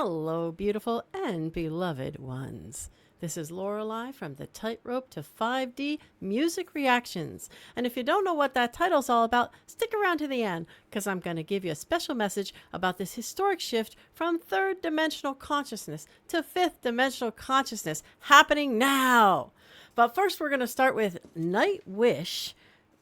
Hello, beautiful and beloved ones. This is Lorelei from the Tightrope to 5D Music Reactions. And if you don't know what that title's all about, stick around to the end, because I'm going to give you a special message about this historic shift from third dimensional consciousness to fifth dimensional consciousness happening now. But first, we're going to start with Nightwish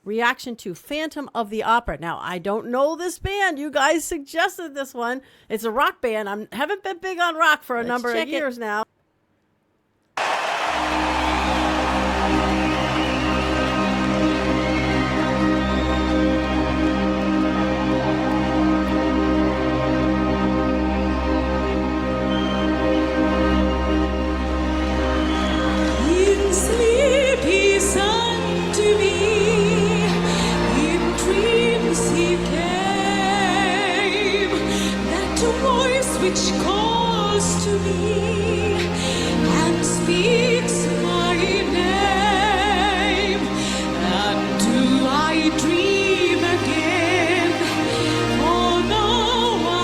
reaction to Phantom of the Opera. Now, I don't know this band. You guys suggested this one. It's a rock band. I haven't been big on rock for a number of years now. Which calls to me and speaks my name, and do I dream again? For now I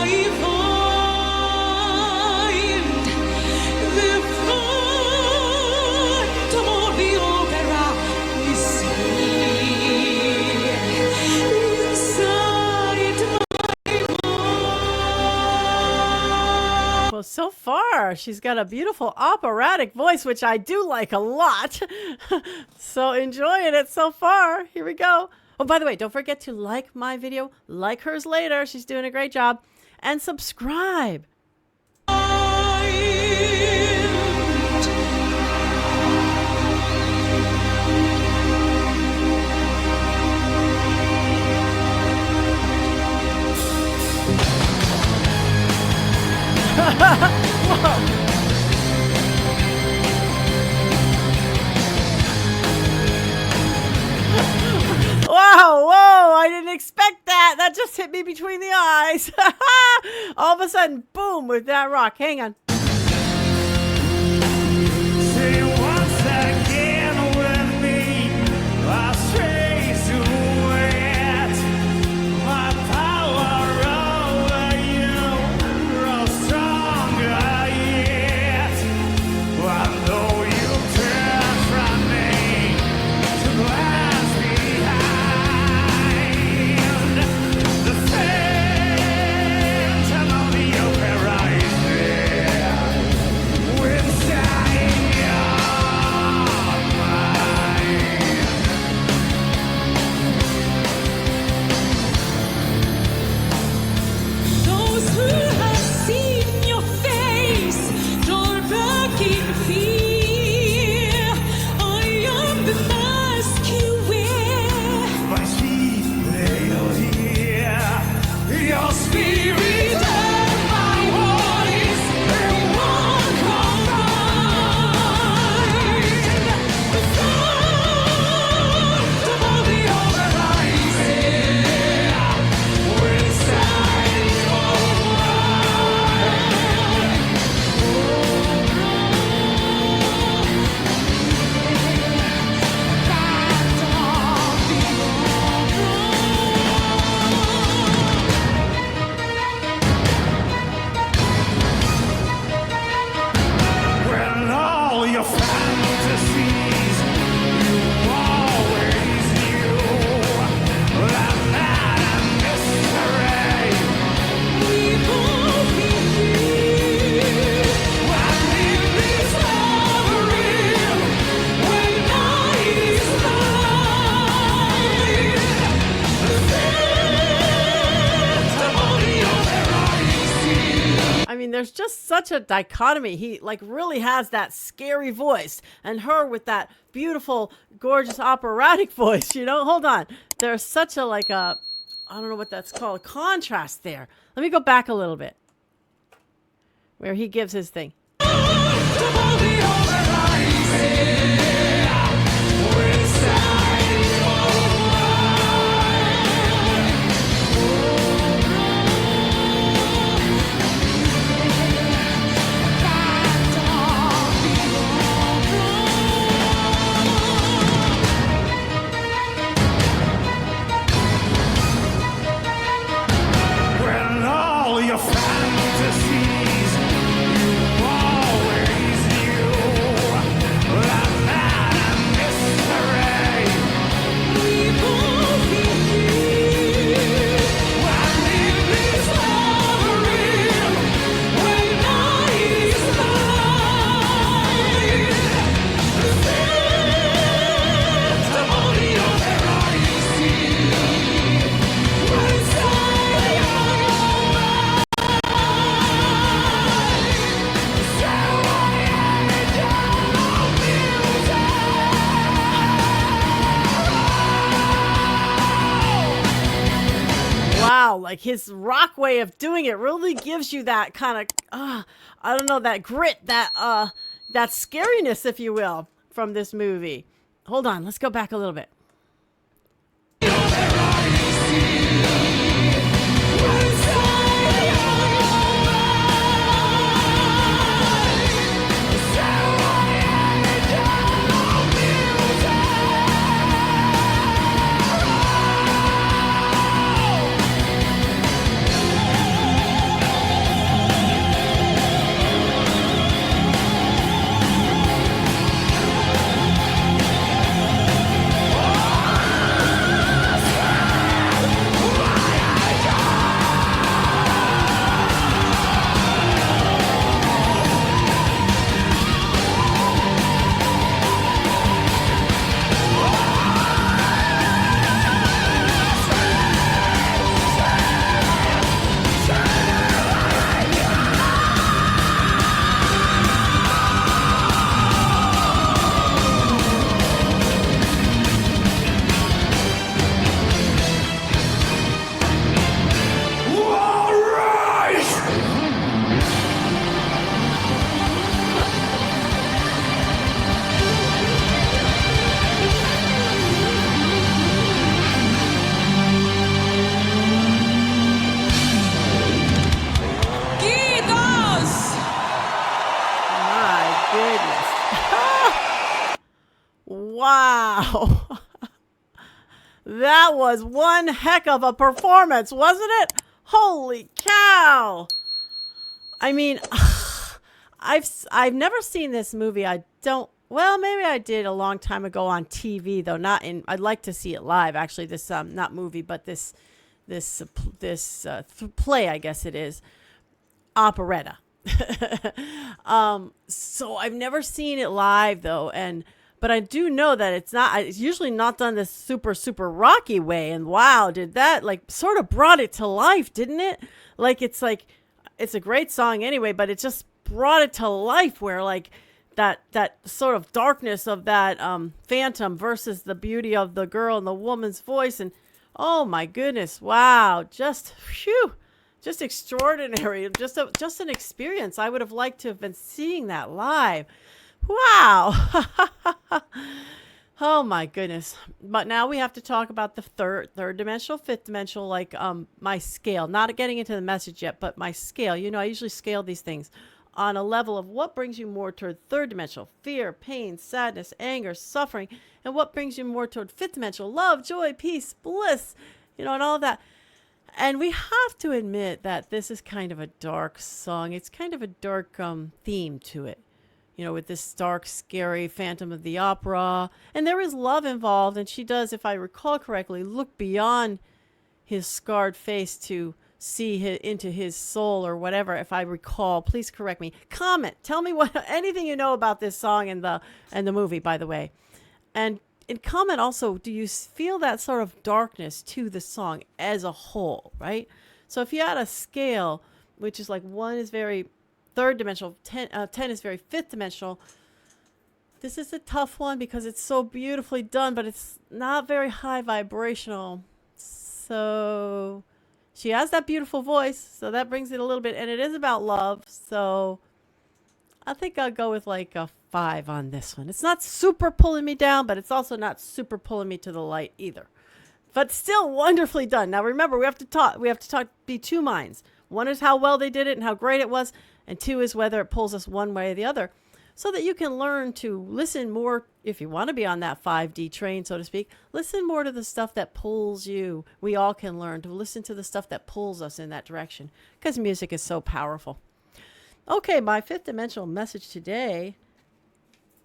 find the phantom of the opera is here inside my Well, so far, she's got a beautiful operatic voice, which I do like a lot. So enjoying it so far. Here we go. Oh, by the way, don't forget to like my video, like hers later. She's doing a great job. And subscribe. Wow, whoa, I didn't expect that. That just hit me between the eyes. All of a sudden, boom, with that rock. Hang on. Say once again with me, I stray to it. My power over you grows stronger yet. I know you turn from me to glance behind. The phantom of the opera is there. Inside your mind. Those who have seen your face draw back in fear. I am the mask you wear. My sweet veil here, your spirit and my voice, they won't combine. The phantom of the opera is here. Inside your when all your fantasies you always knew that man and mystery We both be here. when in this labyrinth When night is light, the phantom of the opera is here. I mean, there's just such a dichotomy. He like really has that scary voice, and her with that beautiful, gorgeous operatic voice. You know, hold on. There's such a I don't know what that's called, contrast there. Let me go back a little bit, where he gives his thing. phantom of the opera is here. Inside your When all your fantasies like his rock way of doing it really gives you that kind of I don't know, that grit, that scariness, if you will, from this movie. Hold on, let's go back a little bit. Wow. That was one heck of a performance, wasn't it? Holy cow. I mean, I've never seen this movie. Well, maybe I did a long time ago on TV, though not in. I'd like to see it live, actually. This not movie, but this play, I guess it is, operetta. So I've never seen it live though, but I do know that it's usually not done this super, super rocky way. And wow, did that sort of brought it to life, didn't it? It's a great song anyway, but it just brought it to life where that sort of darkness of that phantom versus the beauty of the girl and the woman's voice. And oh my goodness, wow, just extraordinary. Just an experience. I would have liked to have been seeing that live. Wow. Oh my goodness. But now we have to talk about the third dimensional, fifth dimensional, my scale. Not getting into the message yet, but my scale. I usually scale these things on a level of what brings you more toward third dimensional: fear, pain, sadness, anger, suffering, and what brings you more toward fifth dimensional: love, joy, peace, bliss, and all of that. And we have to admit that this is kind of a dark song. It's kind of a dark theme to it, with this dark, scary Phantom of the Opera. And there is love involved. And she does, if I recall correctly, look beyond his scarred face to see into his soul or whatever. If I recall, please correct me. Comment. Tell me anything you know about this song and the movie, by the way. And comment also, do you feel that sort of darkness to the song as a whole, right? So if you had a scale, which is 1 is very third dimensional, 10 is very fifth dimensional, this is a tough one because it's so beautifully done, but it's not very high vibrational. So she has that beautiful voice, so that brings it a little bit, and it is about love, so I think I'll go with a 5 on this one. It's not super pulling me down, but it's also not super pulling me to the light either. But still wonderfully done. Now remember, we have to talk, be two minds. One is how well they did it and how great it was, and 2 is whether it pulls us one way or the other, so that you can learn to listen more, if you want to be on that 5D train, so to speak. Listen more to the stuff that pulls you. We all can learn to listen to the stuff that pulls us in that direction, because music is so powerful. Okay, my fifth dimensional message today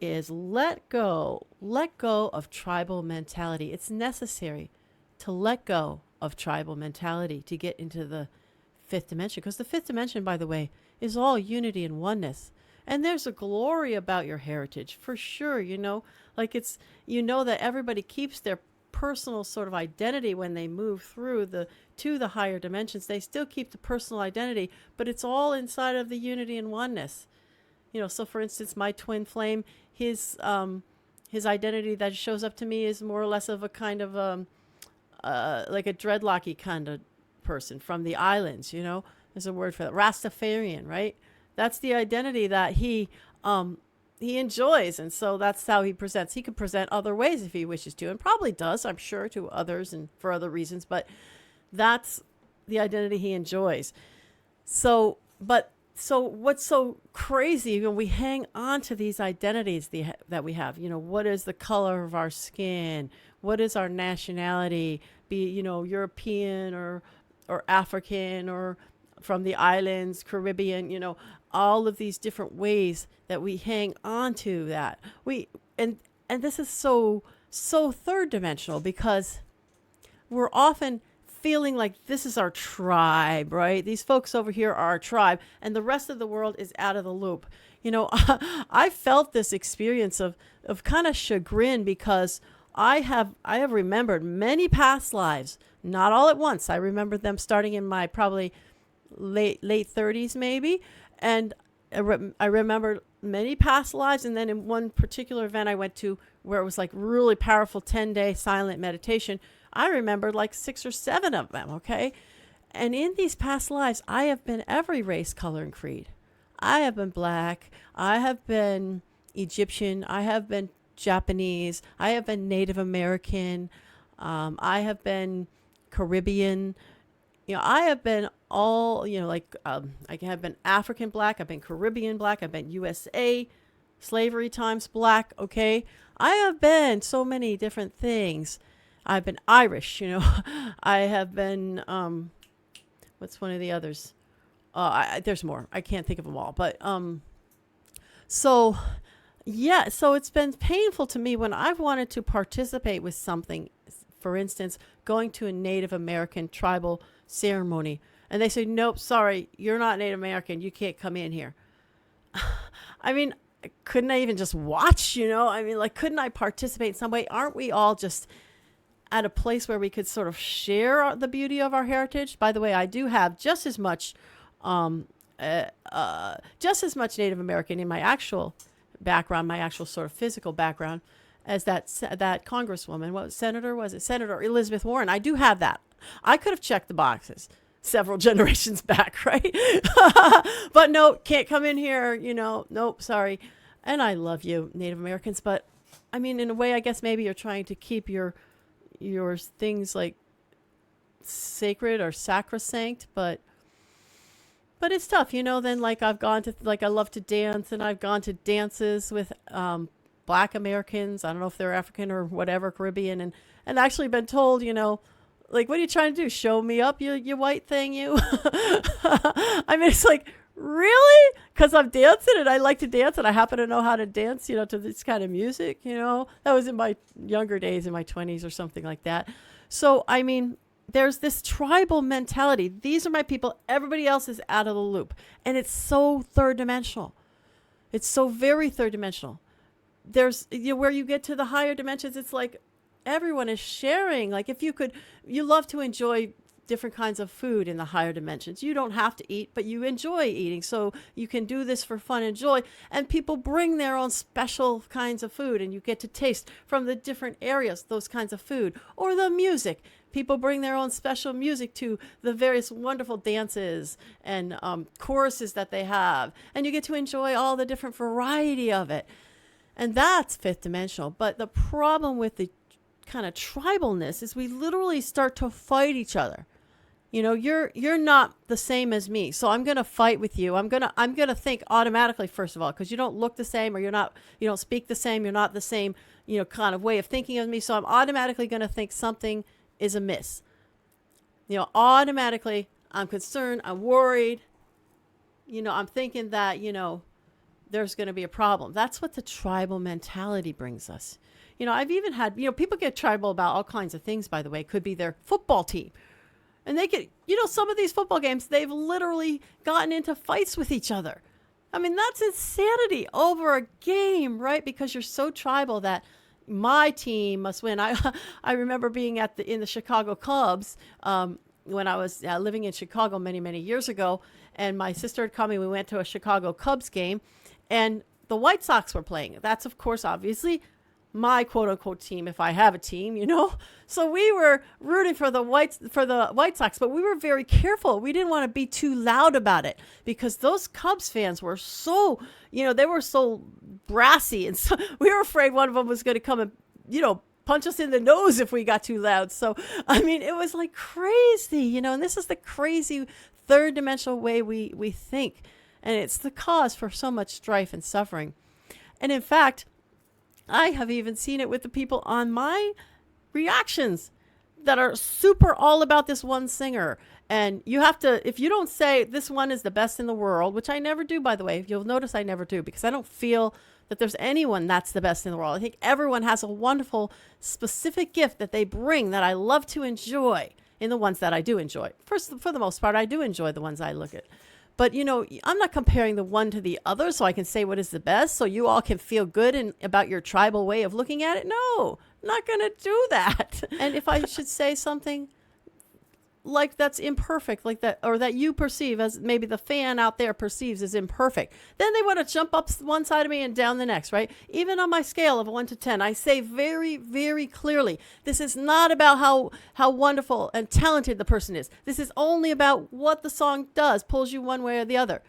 is let go of tribal mentality. It's necessary to let go of tribal mentality to get into the fifth dimension, because the fifth dimension, by the way, is all unity and oneness. And there's a glory about your heritage for sure. It's that everybody keeps their personal sort of identity when they move through to the higher dimensions. They still keep the personal identity, but it's all inside of the unity and oneness. So for instance, my twin flame, his identity that shows up to me is more or less of a kind of like a dreadlocky kind of person from the islands, there's a word for that, Rastafarian, right? That's the identity that he enjoys, and so that's how he presents. He could present other ways if he wishes to, and probably does, I'm sure, to others and for other reasons, but that's the identity he enjoys. So what's so crazy, we hang on to these identities that we have. What is the color of our skin? What is our nationality? Be European or African or from the islands, Caribbean, all of these different ways that we hang on to that. And this is so third dimensional, because we're often feeling like this is our tribe, right? These folks over here are our tribe, and the rest of the world is out of the loop. I felt this experience of kind of chagrin, because I have remembered many past lives, not all at once. I remember them starting in my probably late 30s maybe, and I remember many past lives. And then in one particular event I went to where it was like really powerful 10-day silent meditation, I remembered like 6 or 7 of them, okay? And in these past lives, I have been every race, color, and creed. I have been Black. I have been Egyptian. I have been Japanese. I have been Native American. I have been Caribbean. I have been all, I have been African Black. I've been Caribbean Black. I've been USA, slavery times Black, okay? I have been so many different things. I've been Irish, I have been, what's one of the others? There's more. I can't think of them all. But so it's been painful to me when I've wanted to participate with something, for instance, going to a Native American tribal ceremony, and they say, nope, sorry, you're not Native American. You can't come in here. I mean, couldn't I even just watch, couldn't I participate in some way? Aren't we all just at a place where we could sort of share the beauty of our heritage? By the way, I do have just as much Native American in my actual background, my actual sort of physical background, as that congresswoman. Senator Elizabeth Warren? I do have that. I could have checked the boxes several generations back, right? But no, can't come in here, nope, sorry. And I love you, Native Americans, but I mean, in a way, I guess maybe you're trying to keep your things like sacred or sacrosanct, but it's tough, then like I've gone to, like, I love to dance, and I've gone to dances with Black Americans. I don't know if they're African or whatever, Caribbean, and actually been told, like, what are you trying to do? Show me up, you white thing, you? I mean, it's like, really? Because I'm dancing and I like to dance and I happen to know how to dance, to this kind of music, That was in my younger days, in my 20s or something like that. So, I mean, there's this tribal mentality. These are my people. Everybody else is out of the loop. And it's so third dimensional. It's so very third dimensional. There's, where you get to the higher dimensions, it's like everyone is sharing. Like, if you love to enjoy different kinds of food in the higher dimensions. You don't have to eat, but you enjoy eating. So you can do this for fun and joy. And people bring their own special kinds of food, and you get to taste from the different areas those kinds of food. Or the music. People bring their own special music to the various wonderful dances and choruses that they have. And you get to enjoy all the different variety of it. And that's fifth dimensional. But the problem with the kind of tribalness is we literally start to fight each other. You're not the same as me, so I'm going to fight with you. I'm going to think automatically, first of all, because you don't look the same, or you don't speak the same, you're not the same, kind of way of thinking as me. So I'm automatically going to think something is amiss. Automatically I'm concerned, I'm worried, I'm thinking that, there's going to be a problem. That's what the tribal mentality brings us. I've even had, people get tribal about all kinds of things, by the way. It could be their football team. And they get, some of these football games, they've literally gotten into fights with each other. I mean, that's insanity over a game, right? Because you're so tribal that my team must win. I remember being in the Chicago Cubs when I was living in Chicago many, many years ago. And my sister had come, and we went to a Chicago Cubs game, and the White Sox were playing. That's, of course, obviously my quote unquote team if I have a team, you know? So we were rooting for the White Sox, but we were very careful. We didn't want to be too loud about it because those Cubs fans were so, they were so brassy, and so we were afraid one of them was going to come and, punch us in the nose if we got too loud. So, I mean, it was like crazy, and this is the crazy third dimensional way we think. And it's the cause for so much strife and suffering. And in fact, I have even seen it with the people on my reactions that are super all about this one singer. And you have to, if you don't say this one is the best in the world, which I never do, by the way, you'll notice I never do, because I don't feel that there's anyone that's the best in the world. I think everyone has a wonderful specific gift that they bring that I love to enjoy in the ones that I do enjoy. For the most part, I do enjoy the ones I look at. But, I'm not comparing the one to the other so I can say what is the best so you all can feel good about your tribal way of looking at it. No, I'm not going to do that. And if I should say something like that's imperfect, like that, or that you perceive as maybe the fan out there perceives as imperfect, then they want to jump up one side of me and down the next, right? Even on my scale of 1 to 10, I say very, very clearly, this is not about how wonderful and talented the person is. This is only about what the song does, pulls you one way or the other.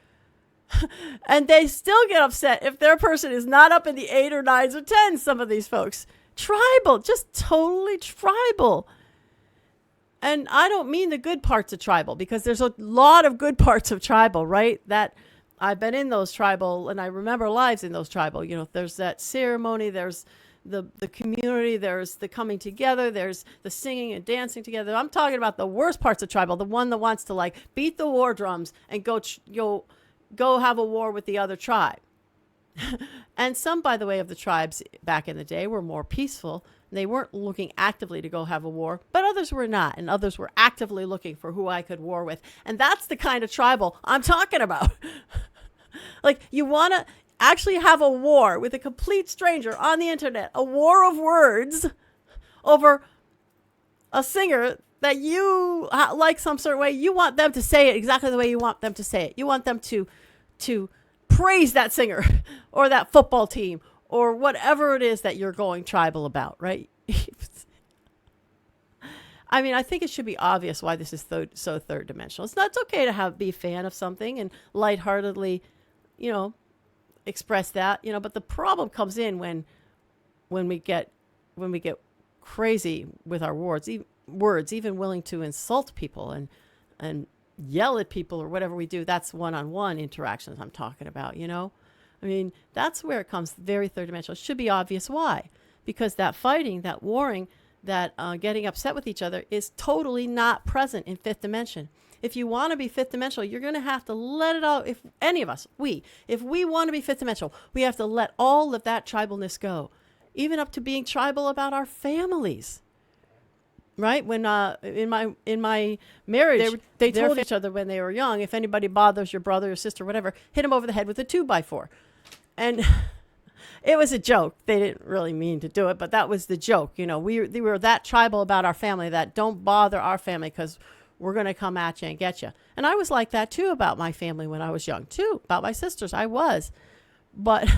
And they still get upset if their person is not up in the 8 or 9s or 10s, some of these folks. Tribal, just totally tribal. And I don't mean the good parts of tribal, because there's a lot of good parts of tribal, right? That I've been in those tribal, and I remember lives in those tribal. There's that ceremony, there's the community, there's the coming together, there's the singing and dancing together. I'm talking about the worst parts of tribal, the one that wants to beat the war drums and go have a war with the other tribe. And some, by the way, of the tribes back in the day were more peaceful. They weren't looking actively to go have a war, but others were not. And others were actively looking for who I could war with. And that's the kind of tribal I'm talking about. You want to actually have a war with a complete stranger on the internet, a war of words over a singer that you like some certain way. You want them to say it exactly the way you want them to say it. You want them to praise that singer or that football team or whatever it is that you're going tribal about, right? I mean, I think it should be obvious why this is so third dimensional. It's okay to be a fan of something and lightheartedly, express that, but the problem comes in when we get crazy with our words, even willing to insult people and yell at people or whatever we do. That's one-on-one interactions I'm talking about, I mean, that's where it comes very third dimensional. It should be obvious why. Because that fighting, that warring, that getting upset with each other is totally not present in fifth dimension. If you want to be fifth dimensional, you're going to have to let it out. If any of us, if we want to be fifth dimensional, we have to let all of that tribalness go. Even up to being tribal about our families. Right? When in my marriage, they told each other when they were young, if anybody bothers your brother or sister, whatever, hit him over the head with a 2x4. And it was a joke. They didn't really mean to do it, but that was the joke. We were that tribal about our family that don't bother our family because we're going to come at you and get you. And I was like that too about my family when I was young too, about my sisters. I was. But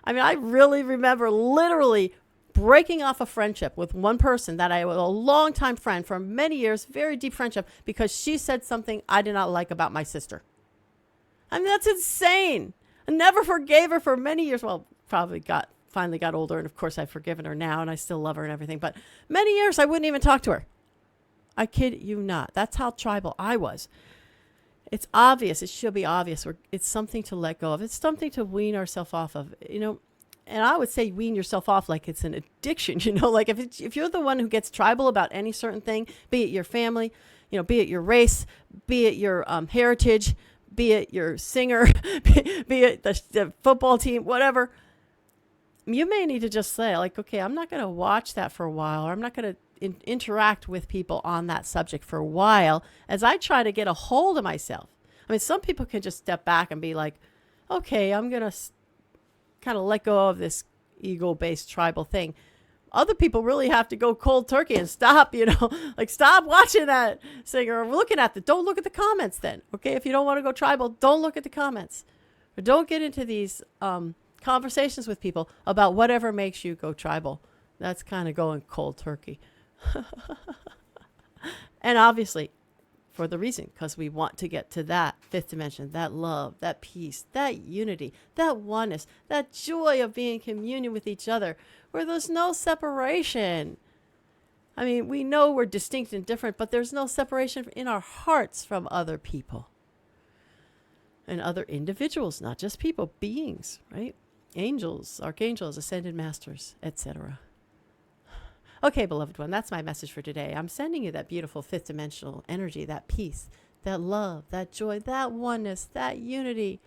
I mean, I really remember literally breaking off a friendship with one person that I was a longtime friend for many years, very deep friendship, because she said something I did not like about my sister. I mean, that's insane. I never forgave her for many years. Well, finally got older, and of course I've forgiven her now, and I still love her and everything. But many years I wouldn't even talk to her. I kid you not. That's how tribal I was. It's obvious. It should be obvious. It's something to let go of. It's something to wean ourselves off of. And I would say wean yourself off like it's an addiction, like if you're the one who gets tribal about any certain thing, be it your family, be it your race, be it your heritage, be it your singer, be it the football team, whatever, you may need to just say okay, I'm not going to watch that for a while, or I'm not going to interact with people on that subject for a while as I try to get a hold of myself. I mean, some people can just step back and be like, okay, I'm going to kind of let go of this ego-based tribal thing. Other people really have to go cold turkey and stop, stop watching that singer or looking at don't look at the comments then. Okay. If you don't want to go tribal, don't look at the comments, or don't get into these, conversations with people about whatever makes you go tribal. That's kind of going cold turkey. And obviously, for the reason, because we want to get to that fifth dimension, that love, that peace, that unity, that oneness, that joy of being in communion with each other, where there's no separation. I mean, we know we're distinct and different, but there's no separation in our hearts from other people and other individuals, not just people, beings, right? Angels, archangels, ascended masters, etc. Okay, beloved one, that's my message for today. I'm sending you that beautiful fifth dimensional energy, that peace, that love, that joy, that oneness, that unity,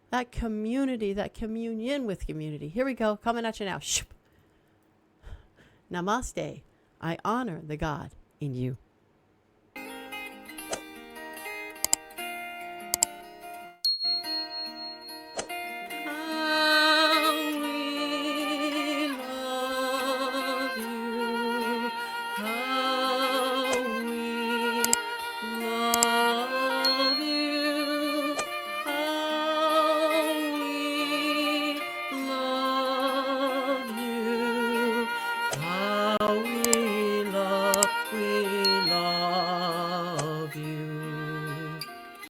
that community, that communion with community. Here we go, coming at you now. Namaste. I honor the God in you.